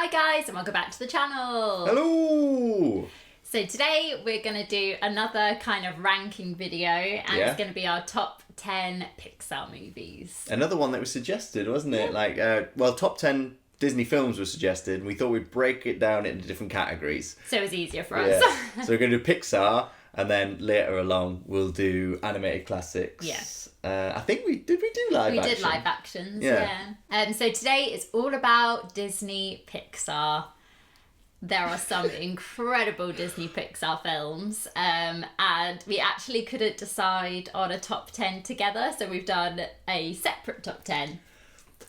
Hi guys and welcome back to the channel. Hello! So today we're going to do another kind of ranking video and it's going to be our top 10 Pixar movies. Another one that was suggested, wasn't it? Top 10 Disney films was suggested and we thought we'd break it down into different categories. So it was easier for us. So we're going to do Pixar and then later along we'll do animated classics. Yes. I think we do live action. We did live actions, yeah. So today it's all about Disney Pixar. There are some incredible Disney Pixar films, and we actually couldn't decide on a top 10 together, so we've done a separate top 10.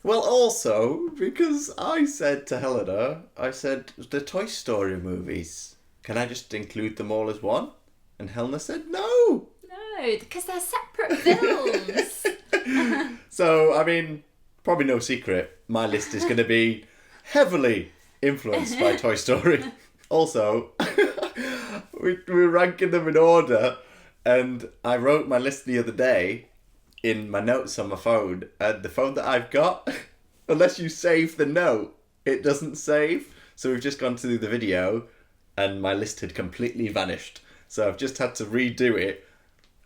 Well, also, because I said to Helena, the Toy Story movies, can I just include them all as one? And Helena said, no! No, because they're separate films. So, I mean, probably no secret, my list is going to be heavily influenced by Toy Story. Also, we're ranking them in order, and I wrote my list the other day in my notes on my phone, and the phone that I've got, unless you save the note, it doesn't save. So we've just gone to the video, and my list had completely vanished. So I've just had to redo it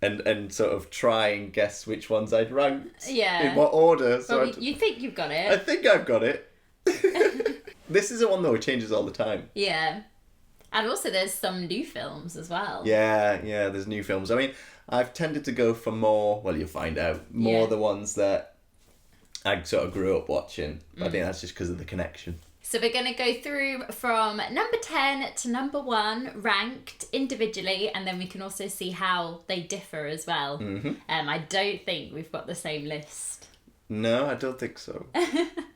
and sort of try and guess which ones I'd ranked. Yeah. In what order. So well, you think you've got it. I think I've got it. This is a one though, it changes all the time. Yeah. And also there's some new films as well. Yeah, there's new films. I mean, I've tended to go for more, well, you'll find out, more the ones that I sort of grew up watching. But I think that's just because of the connection. So we're going to go through from number 10 to number 1, ranked individually, and then we can also see how they differ as well. Mm-hmm. I don't think we've got the same list. No, I don't think so.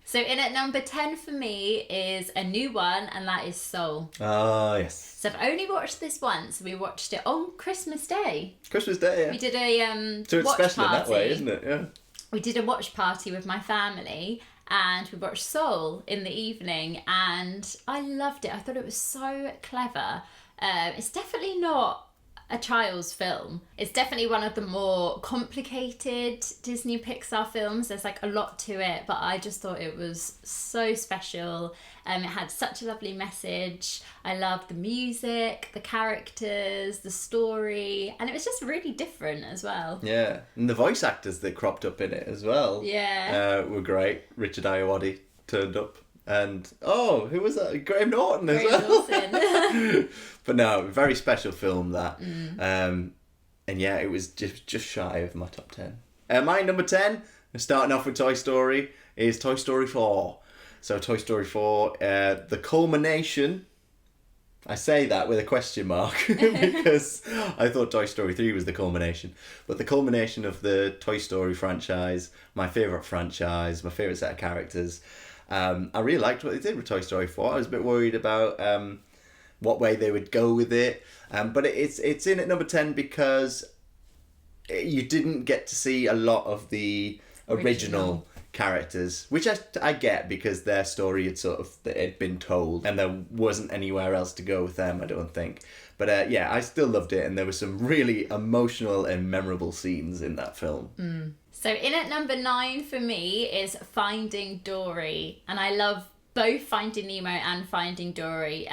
So in at number 10 for me is a new one, and that is Soul. Ah, yes. So I've only watched this once. We watched it on Christmas Day. Christmas Day, yeah. We did a so it's watch special party. in that way, isn't it? Yeah. We did a watch party with my family, and we watched Soul in the evening, and I loved it. I thought it was so clever. It's definitely not a child's film. It's definitely one of the more complicated Disney Pixar films. There's like a lot to it, but I just thought it was so special. It had such a lovely message. I loved the music, the characters, the story, and it was just really different as well. Yeah, and the voice actors that cropped up in it as well. Yeah. Were great. Richard Ayoade turned up. And, who was that? Graham Norton as well. Norton. But no, very special film that. And yeah, it was just shy of my top 10. My number 10, starting off with Toy Story, is Toy Story 4. So Toy Story 4, the culmination, I say that with a question mark because I thought Toy Story 3 was the culmination. But the culmination of the Toy Story franchise, my favourite franchise, my favourite set of characters. I really liked what they did with Toy Story 4. I was a bit worried about what way they would go with it. But it's in at number 10 because you didn't get to see a lot of the original characters, which I get because their story had been told and there wasn't anywhere else to go with them, I don't think. But I still loved it, and there were some really emotional and memorable scenes in that film. So in at number 9 for me is Finding Dory, and I love both Finding Nemo and Finding Dory.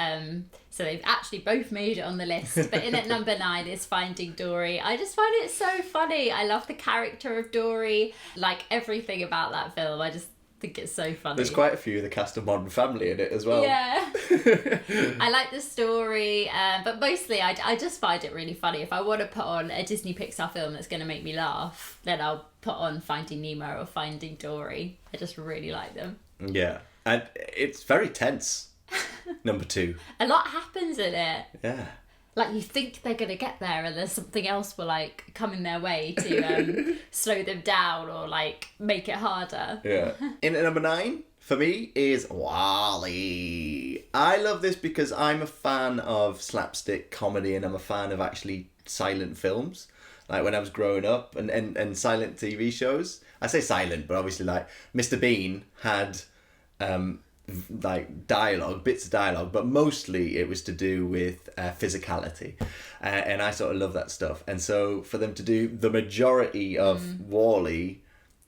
So they've actually both made it on the list, but in at number 9 is Finding Dory. I just find it so funny. I love the character of Dory, like everything about that film. I just think it's so funny. There's quite a few of the cast of Modern Family in it as well. Yeah. I like the story, but mostly I just find it really funny. If I want to put on a Disney Pixar film that's going to make me laugh, then I'll put on Finding Nemo or Finding Dory. I just really like them. Yeah, and it's very tense. Number 2. A lot happens in it. Yeah. Like, you think they're going to get there and there's something else will, like, come in their way to slow them down or, like, make it harder. Yeah. In at number 9, for me, is WALL-E. I love this because I'm a fan of slapstick comedy and I'm a fan of actually silent films. Like, when I was growing up and silent TV shows. I say silent, but obviously, like, Mr. Bean had... like bits of dialogue, but mostly it was to do with physicality, and I sort of love that stuff. And so for them to do the majority of WALL-E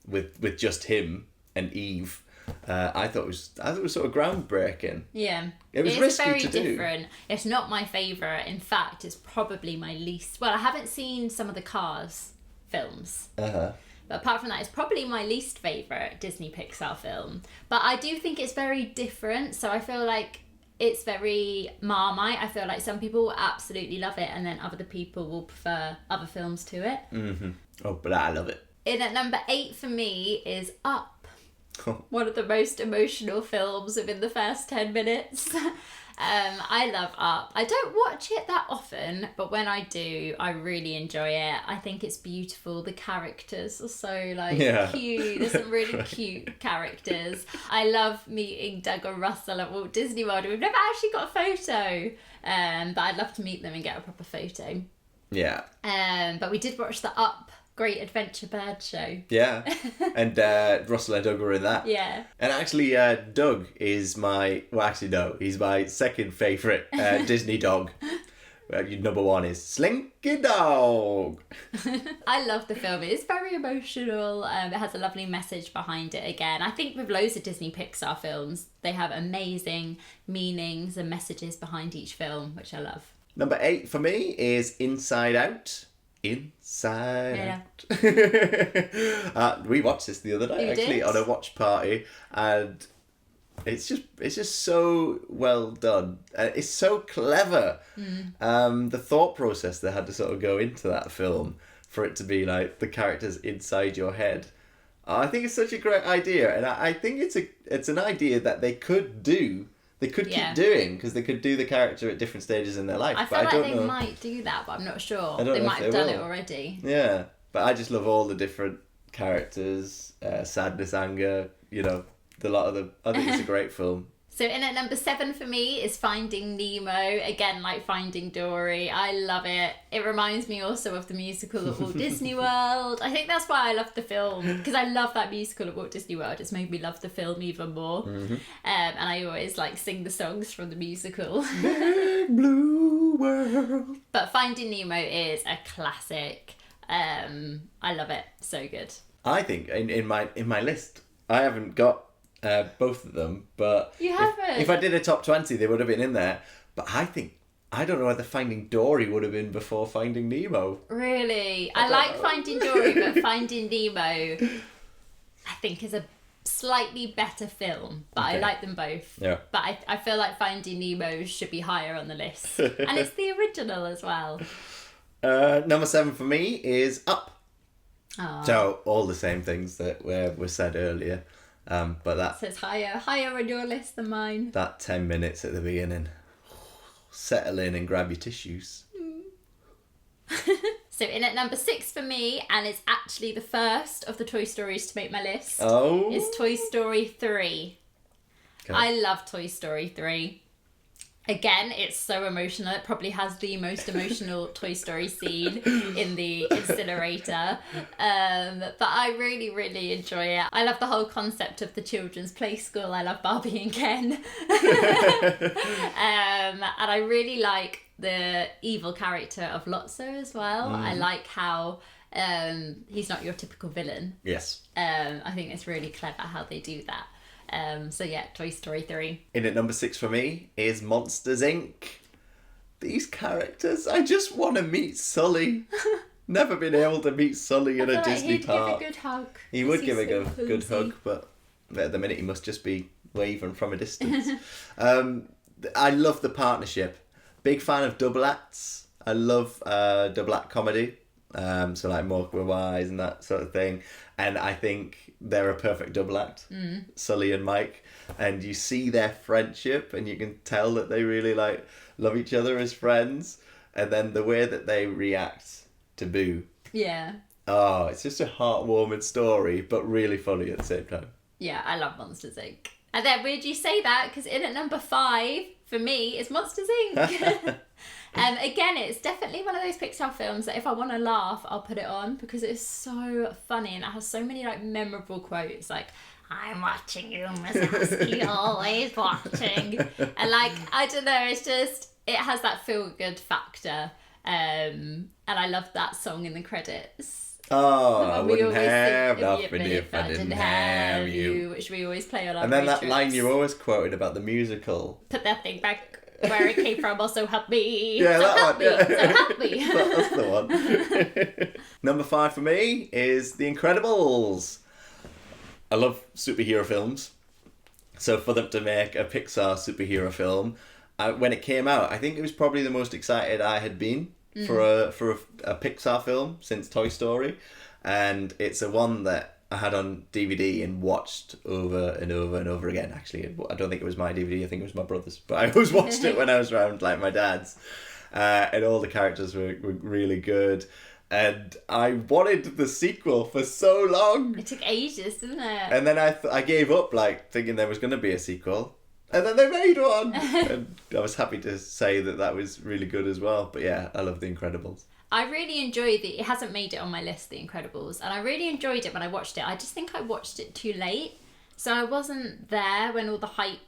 with just him and Eve, I thought it was sort of groundbreaking. Yeah. It was is risky very to do. different. It's not my favourite. In fact, it's probably my least. Well, I haven't seen some of the Cars films. Uh-huh. But apart from that, it's probably my least favourite Disney Pixar film. But I do think it's very different. So I feel like it's very Marmite. I feel like some people will absolutely love it, and then other people will prefer other films to it. Mm-hmm. Oh, but I love it. In at number 8 for me is Up. One of the most emotional films within the first 10 minutes. I love Up. I don't watch it that often, but when I do, I really enjoy it. I think it's beautiful. The characters are so cute. There's some really cute characters. I love meeting Doug and Russell at Walt Disney World. We've never actually got a photo, but I'd love to meet them and get a proper photo. Yeah. But we did watch the Up Great Adventure Bird Show. Yeah. And Russell and Doug were in that. Yeah. And actually, Doug is he's my second favourite Disney dog. Number 1 is Slinky Dog. I love the film. It's very emotional. It has a lovely message behind it again. I think with loads of Disney Pixar films, they have amazing meanings and messages behind each film, which I love. Number 8 for me is Inside Out. Inside Out. We watched this the other night, actually, on a watch party, and it's just so well done. It's so clever. The thought process they had to sort of go into that film for it to be like the characters inside your head. I think it's such a great idea, and I think it's an idea that they could do. They could keep doing, because they could do the character at different stages in their life. I feel like they might do that, but I'm not sure. They might have done it already. Yeah, but I just love all the different characters, sadness, anger, the lot of them. I think it's a great film. So in at number 7 for me is Finding Nemo. Again, like Finding Dory. I love it. It reminds me also of the musical at Walt Disney World. I think that's why I love the film, because I love that musical at Walt Disney World. It's made me love the film even more. Mm-hmm. And I always sing the songs from the musical. Big Blue World. But Finding Nemo is a classic. I love it. So good. I think in my list, I haven't got both of them, but you haven't. If I did a top 20, they would have been in there. But I don't know whether Finding Dory would have been before Finding Nemo. Really? I like Finding Dory, but Finding Nemo, I think, is a slightly better film. But I like them both. Yeah. But I feel like Finding Nemo should be higher on the list. And it's the original as well. Number 7 for me is Up. Aww. So all the same things that were said earlier. But that... So it's higher on your list than mine. That 10 minutes at the beginning. Settle in and grab your tissues. So in at number 6 for me, and it's actually the first of the Toy Stories to make my list, is Toy Story 3. Okay. I love Toy Story 3. Again, it's so emotional. It probably has the most emotional Toy Story scene in the incinerator. But I really, really enjoy it. I love the whole concept of the children's play school. I love Barbie and Ken. And I really like the evil character of Lotso as well. I like how he's not your typical villain. Yes. I think it's really clever how they do that. So yeah, Toy Story 3. In at number 6 for me is Monsters, Inc. These characters, I just want to meet Sully. Never been able to meet Sully in a Disney park. He'd give a good hug. He would give a good hug, but at the minute he must just be waving from a distance. I love the partnership. Big fan of double acts. I love double act comedy. So like Mork Wise and that sort of thing. And I think they're a perfect double act, Sully and Mike. And you see their friendship and you can tell that they really love each other as friends. And then the way that they react to Boo. Yeah. Oh, it's just a heartwarming story, but really funny at the same time. Yeah, I love Monsters, Inc. And then weird you say that, because in at number 5, for me, is Monsters, Inc. Again, it's definitely one of those Pixar films that if I want to laugh, I'll put it on, because it's so funny and it has so many memorable quotes, like, I'm watching you, Miss Husky, always watching. And I don't know, it's just, it has that feel-good factor. And I love that song in the credits. Oh, The I one we wouldn't always have sing, nothing if I didn't have you. which we always play on our And then road that line trips. you always quoted about the musical. Put that thing back where it came from, also help me. Yeah, so that help one. me. Yeah. So help me. That's the one. Number 5 for me is The Incredibles. I love superhero films. So for them to make a Pixar superhero film, when it came out, I think it was probably the most excited I had been for a Pixar film since Toy Story. And it's a one that I had on DVD and watched over and over and over again. Actually, I don't think it was my DVD. I think it was my brother's. But I always watched it when I was around, like my dad's. And all the characters were really good. And I wanted the sequel for so long. It took ages, didn't it? And then I gave up, like, thinking there was going to be a sequel. And then they made one. And I was happy to say that was really good as well. But yeah, I love The Incredibles. I really enjoyed it. It hasn't made it on my list, The Incredibles. And I really enjoyed it when I watched it. I just think I watched it too late. So I wasn't there when all the hype...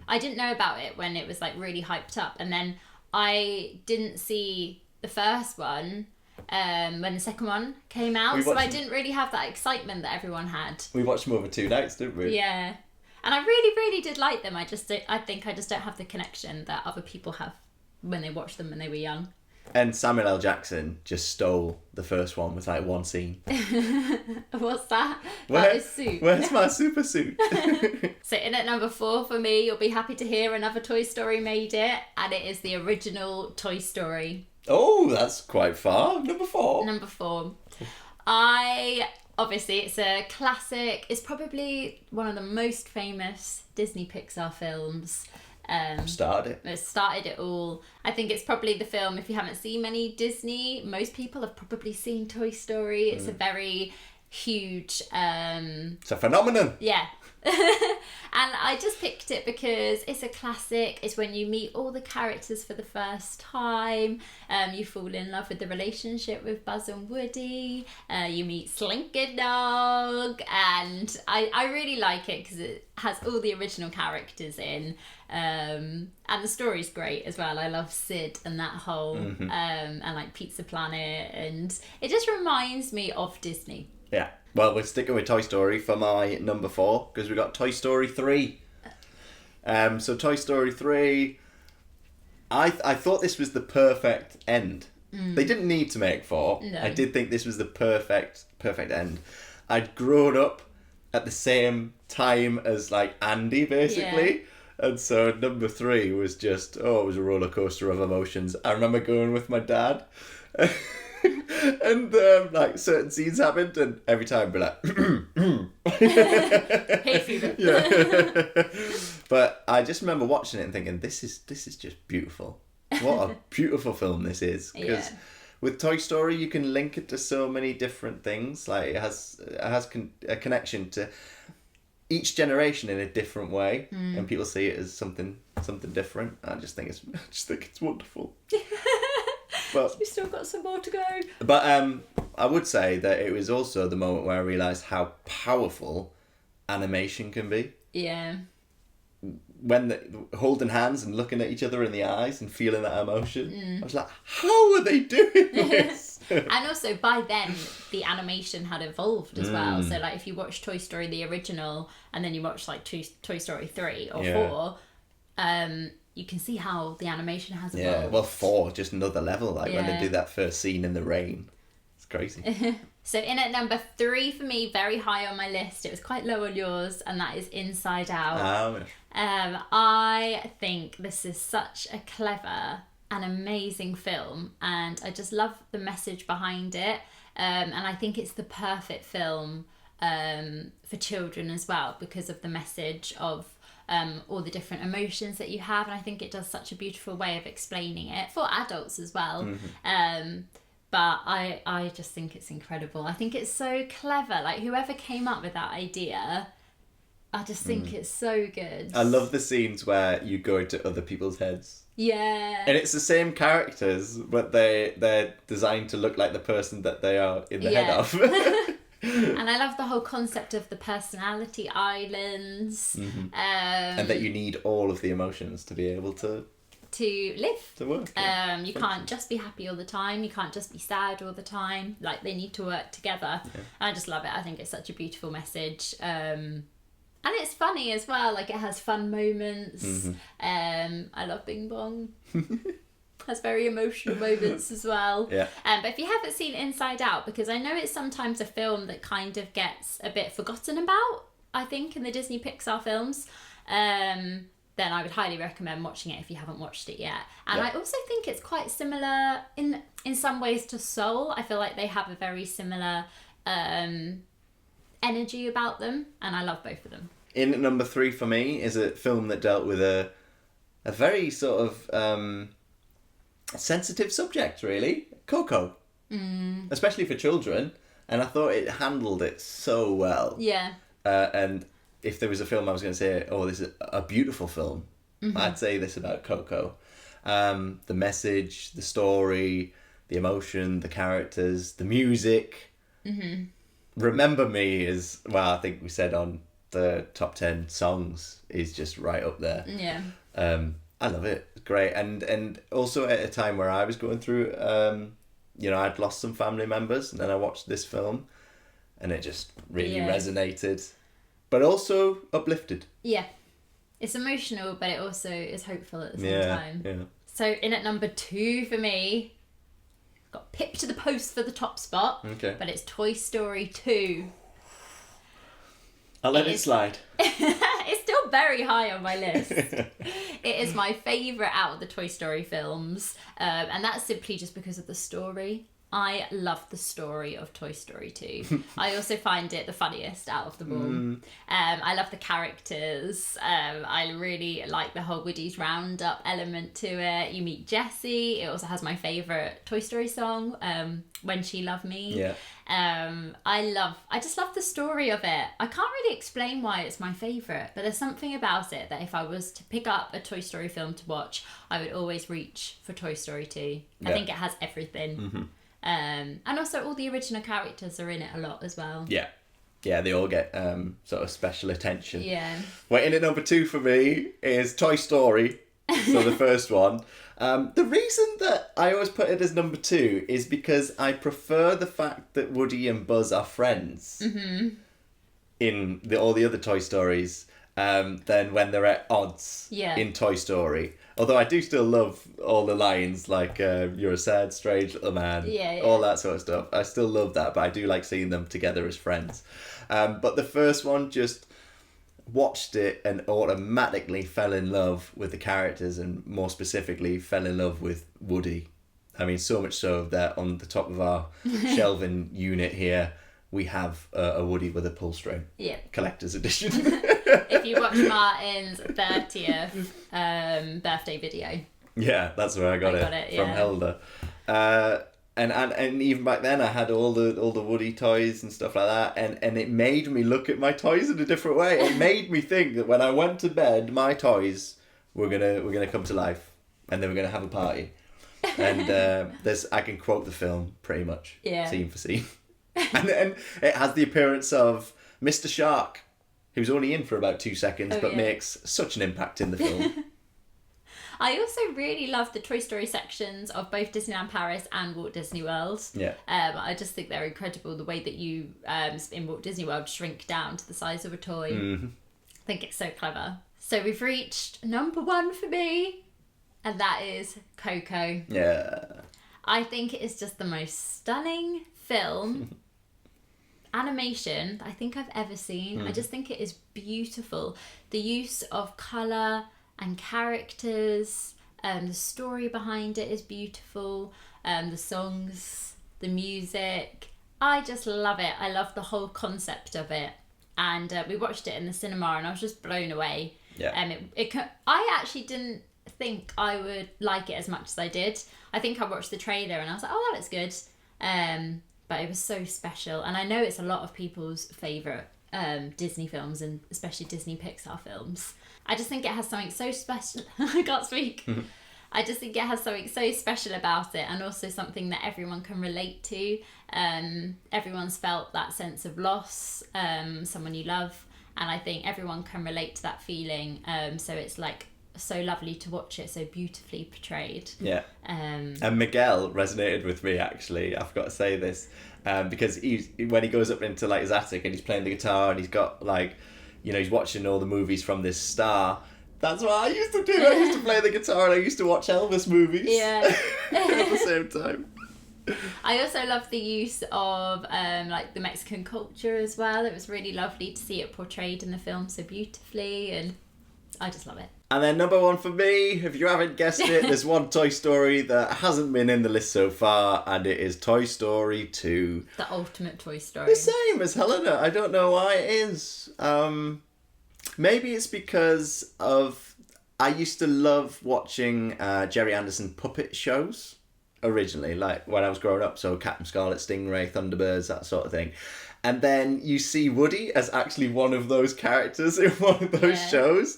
I didn't know about it when it was like really hyped up. And then I didn't see the first one when the second one came out. So I didn't really have that excitement that everyone had. We watched them over 2 nights, didn't we? Yeah. And I really, really did like them. I think I just don't have the connection that other people have when they watched them when they were young. And Samuel L. Jackson just stole the first one with like one scene. What's that? His suit. Where's my super suit? So in at number 4 for me, you'll be happy to hear another Toy Story made it, and it is the original Toy Story. Oh, that's quite far. Number 4. Number 4. Obviously, it's a classic. It's probably one of the most famous Disney Pixar films. Started It started it all. I think it's probably the film, if you haven't seen many Disney, most people have probably seen Toy Story. It's a very huge... It's a phenomenon. Yeah. And I just picked it because it's a classic. It's when you meet all the characters for the first time. You fall in love with the relationship with Buzz and Woody. You meet Slinky Dog. And I really like it because it has all the original characters in. And the story's great as well. I love Sid and that whole and like Pizza Planet, and it just reminds me of Disney. Yeah. Well, we're sticking with Toy Story for my number 4 because we got Toy Story 3. So Toy Story 3, I thought this was the perfect end. They didn't need to make 4. No. I did think this was the perfect end. I'd grown up at the same time as like Andy, basically. Yeah. And so number 3 was just, it was a roller coaster of emotions. I remember going with my dad. And like certain scenes happened, and every time I'd be like, Hay fever. yeah. But I just remember watching it and thinking, this is just beautiful. What a beautiful film this is. Because with Toy Story, you can link it to so many different things. Like it has a connection to each generation in a different way, and people see it as something different. I just think it's wonderful. But We've still got some more to go. But I would say that it was also the moment where I realised how powerful animation can be. Yeah. When holding hands and looking at each other in the eyes and feeling that emotion, I was like, how are they doing this? And also by then the animation had evolved as well. So like if you watch Toy Story the original and then you watch like Toy Story 3 or 4, you can see how the animation has evolved. Yeah, well 4, just another level. Like when they do that first scene in the rain. It's crazy. So in at number 3 for me, very high on my list. It was quite low on yours, and that is Inside Out. I think this is such a clever and amazing film, and I just love the message behind it. And I think it's the perfect film for children as well because of the message of all the different emotions that you have, and I think it does such a beautiful way of explaining it for adults as well. But I just think it's incredible. I think it's so clever. Like whoever came up with that idea, I just think it's so good. I love the scenes where you go into other people's heads. Yeah. And it's the same characters, but they're designed to look like the person that they are in the head of. And I love the whole concept of the personality islands. And that you need all of the emotions to be able to to live. To work. You can't just be happy all the time. You can't just be sad all the time. Like, they need to work together. Yeah. I just love it. I think it's such a beautiful message. And it's funny as well. Like, it has fun moments. Mm-hmm. I love Bing Bong. Has very emotional moments as well. Yeah. But if you haven't seen Inside Out, because I know it's sometimes a film that kind of gets a bit forgotten about, I think, in the Disney Pixar films, then I would highly recommend watching it if you haven't watched it yet. And I also think it's quite similar in some ways to Soul. I feel like they have a very similar energy about them, and I love both of them. In at number 3 for me is a film that dealt with a very sort of sensitive subject, really. Coco. Especially for children. And I thought it handled it so well. Yeah. And if there was a film I was going to say, oh, this is a beautiful film, I'd say this about Coco. The message, the story, the emotion, the characters, the music. Remember Me is, well, I think we said on the top 10 songs, is just right up there. Yeah. I love it. It's great. And also at a time where I was going through, I'd lost some family members, and then I watched this film and it just really resonated, but also uplifted. Yeah. It's emotional, but it also is hopeful at the same time. Yeah. So in at number 2 for me, got pipped to the post for the top spot. Okay. But it's Toy Story 2. I'll let it slide. It's still very high on my list. It is my favourite out of the Toy Story films. And that's simply just because of the story. I love the story of Toy Story 2. I also find it the funniest out of them all. I love the characters. I really like the whole Woody's Roundup element to it. You meet Jessie. It also has my favourite Toy Story song, When She Loved Me. Yeah. I just love the story of it. I can't really explain why it's my favourite, but there's something about it that if I was to pick up a Toy Story film to watch, I would always reach for Toy Story 2. I think it has everything. And also all the original characters are in it a lot as well. Yeah, they all get sort of special attention. Yeah. Well, in at number 2 for me is Toy Story. So the first one. The reason that I always put it as number 2 is because I prefer the fact that Woody and Buzz are friends in all the other Toy Stories than when they're at odds in Toy Story. Although I do still love all the lines, like you're a sad, strange little man, all that sort of stuff. I still love that, but I do like seeing them together as friends. But the first one, just watched it and automatically fell in love with the characters, and more specifically fell in love with Woody. I mean, so much so that on the top of our shelving unit here, we have a Woody with a pull string. Yeah. Collector's edition. If you watch Martyn's 30th birthday video. Yeah, that's where I got it from Helena. And even back then I had all the Woody toys and stuff like that, and it made me look at my toys in a different way. It made me think that when I went to bed, my toys were gonna come to life, and they were gonna have a party. And I can quote the film pretty much, scene for scene. And then it has the appearance of Mr. Shark, who's only in for about 2 seconds, but makes such an impact in the film. I also really love the Toy Story sections of both Disneyland Paris and Walt Disney World. Yeah. I just think they're incredible, the way that you, in Walt Disney World, shrink down to the size of a toy. I think it's so clever. So we've reached number 1 for me, and that is Coco. Yeah. I think it is just the most stunning film animation I think I've ever seen. I just think it is beautiful. The use of colour and characters, the story behind it is beautiful, the songs, the music. I just love it. I love the whole concept of it. And we watched it in the cinema and I was just blown away. Yeah. I actually didn't think I would like it as much as I did. I think I watched the trailer and I was like, oh, that looks good. But it was so special. And I know it's a lot of people's favourite Disney films, and especially Disney Pixar films. I just think it has something so special. I can't speak. I just think it has something so special about it, and also something that everyone can relate to. Everyone's felt that sense of loss, someone you love, and I think everyone can relate to that feeling. So it's like so lovely to watch it so beautifully portrayed. Yeah. And Miguel resonated with me, actually. I've got to say this. Because when he goes up into like his attic and he's playing the guitar and he's got like, he's watching all the movies from this star. That's what I used to do. I used to play the guitar and I used to watch Elvis movies. Yeah. At the same time. I also love the use of like the Mexican culture as well. It was really lovely to see it portrayed in the film so beautifully, and I just love it. And then number 1 for me, if you haven't guessed it, there's one Toy Story that hasn't been in the list so far, and it is Toy Story 2. The ultimate Toy Story. The same as Helena. I don't know why it is. Maybe it's because I used to love watching Jerry Anderson puppet shows originally, like when I was growing up. So Captain Scarlet, Stingray, Thunderbirds, that sort of thing. And then you see Woody as actually one of those characters in one of those shows.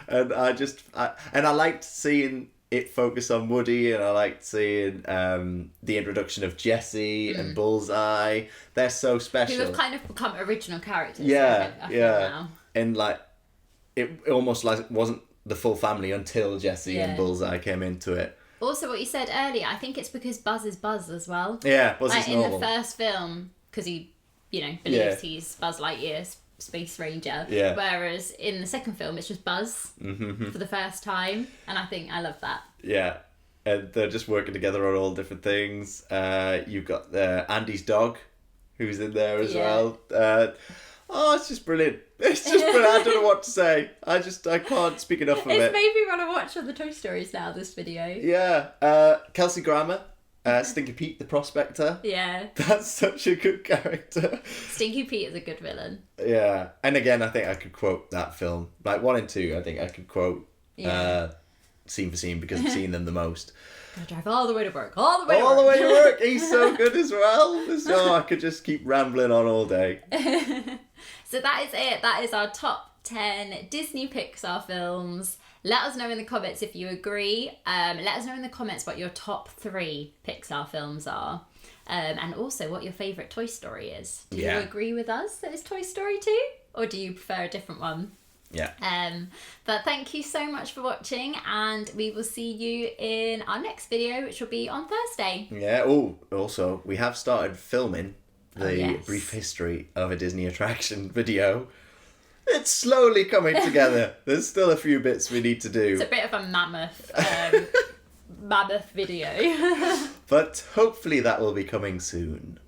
And I liked seeing it focus on Woody, and I liked seeing the introduction of Jessie and Bullseye. They're so special. Who have kind of become original characters. Yeah, I feel now. And like, it almost like wasn't the full family until Jessie and Bullseye came into it. Also, what you said earlier, I think it's because Buzz is Buzz as well. Yeah, Buzz is normal. In the first film, because he, believes he's Buzz Lightyear's Space Ranger. Yeah. Whereas in the second film, it's just Buzz for the first time, and I love that. Yeah, and they're just working together on all different things. You've got Andy's dog, who's in there as well. It's just brilliant. It's just brilliant. I don't know what to say. I can't speak enough of it. It's made me want to watch all the Toy Stories now, this video. Yeah. Kelsey Grammer, Stinky Pete the Prospector. Yeah. That's such a good character. Stinky Pete is a good villain. Yeah. And again, I think I could quote that film. Like 1 and 2, I think I could quote scene for scene because I've seen them the most. Gotta drive all the way to work. All the way to work. He's so good as well. I could just keep rambling on all day. So that is it. That is our top 10 Disney Pixar films. Let us know in the comments if you agree. Let us know in the comments what your top 3 Pixar films are. And also what your favourite Toy Story is. Do you agree with us that it's Toy Story 2? Or do you prefer a different one? Yeah. But thank you so much for watching, and we will see you in our next video, which will be on Thursday. Yeah. Also, we have started filming the brief history of a Disney attraction video. It's slowly coming together. There's still a few bits we need to do. It's a bit of a mammoth video. But hopefully that will be coming soon.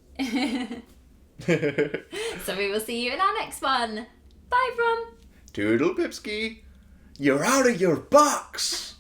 So we will see you in our next one. Bye, everyone. Toodle Pipski, you're out of your box!